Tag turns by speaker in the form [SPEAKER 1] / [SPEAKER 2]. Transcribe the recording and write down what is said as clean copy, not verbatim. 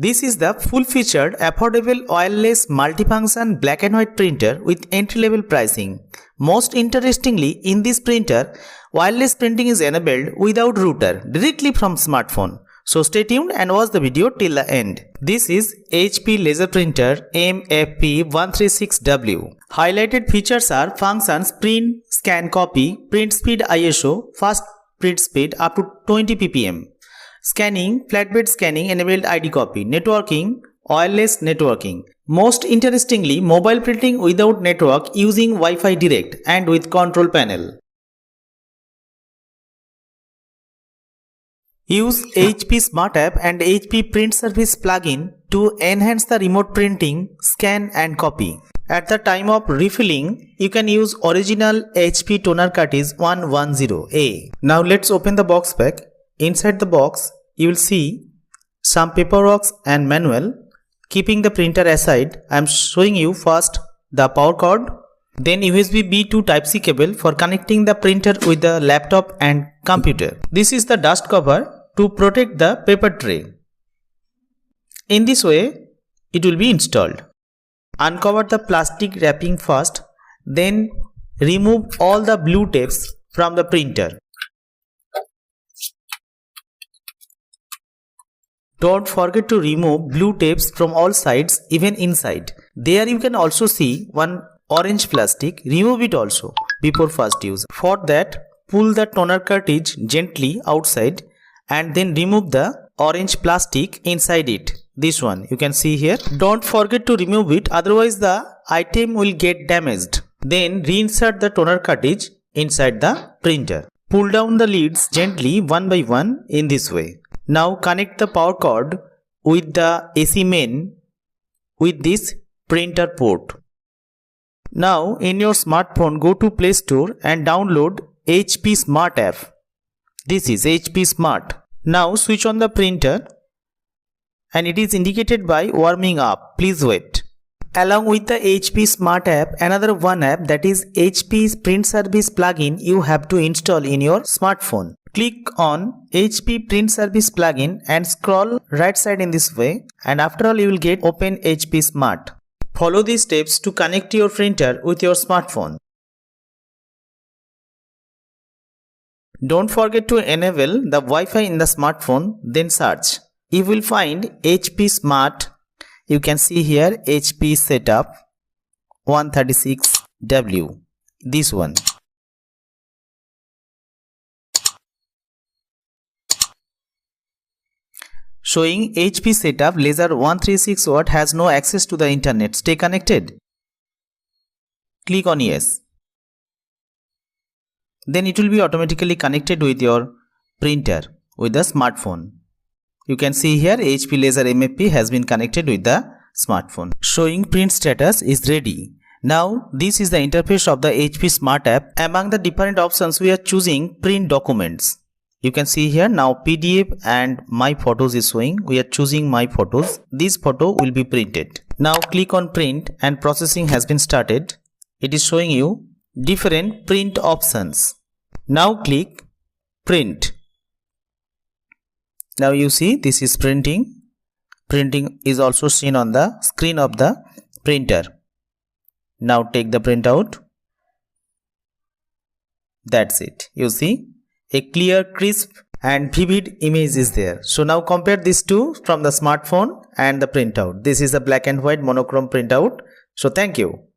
[SPEAKER 1] This is the full-featured, affordable, wireless, multifunction black and white printer with entry-level pricing. Most interestingly, in this printer, wireless printing is enabled without router, directly from smartphone. So stay tuned and watch the video till the end. This is HP laser printer MFP 136W. Highlighted features are functions print, scan, copy, print speed ISO, fast print speed up to 20 ppm. Scanning, flatbed scanning enabled ID copy, networking, wireless networking. Most interestingly, mobile printing without network using Wi-Fi direct and with control panel. Use HP Smart App and HP Print Service plugin to enhance the remote printing, scan and copy. At the time of refilling, you can use original HP toner cartridge 110A. Now let's open the box pack. Inside the box, you will see some paperwork and manual. Keeping the printer aside, I am showing you first the power cord, then USB B to Type-C cable for connecting the printer with the laptop and computer. This is the dust cover to protect the paper tray. In this way, it will be installed. Uncover the plastic wrapping first, then remove all the blue tapes from the printer. Don't forget to remove blue tapes from all sides, even inside. There you can also see one orange plastic. Remove it also before first use. For that, pull the toner cartridge gently outside and then remove the orange plastic inside it. This one you can see here. Don't forget to remove it, otherwise the item will get damaged. Then reinsert the toner cartridge inside the printer. Pull down the lids gently one by one in this way. Now connect the power cord with the AC main with this printer port. Now in your smartphone, go to Play Store and download HP Smart app. This is HP Smart. Now switch on the printer and it is indicated by warming up. Please wait. Along with the HP Smart app, another one app, that is HP Print Service plugin, you have to install in your smartphone. Click on HP Print Service plugin and scroll right side in this way, and after all you will get Open HP Smart. Follow these steps to connect your printer with your smartphone. Don't forget to enable the Wi-Fi in the smartphone, then search. You will find HP Smart. You can see here HP Setup 136W. This one. Showing HP Setup Laser 136W has no access to the internet. Stay connected. Click on Yes. Then it will be automatically connected with your printer with the smartphone. You can see here HP Laser MFP has been connected with the smartphone. Showing print status is ready. Now this is the interface of the HP Smart app. Among the different options, we are choosing print documents. You can see here now PDF and My Photos is showing. We are choosing My Photos. This photo will be printed. Now click on print and processing has been started. It is showing you different print options. Now click print. Now you see this is printing. Printing is also seen on the screen of the printer. Now take the printout. That's it. You see a clear, crisp and vivid image is there. So now compare these two from the smartphone and the printout. This is a black and white monochrome printout. So thank you.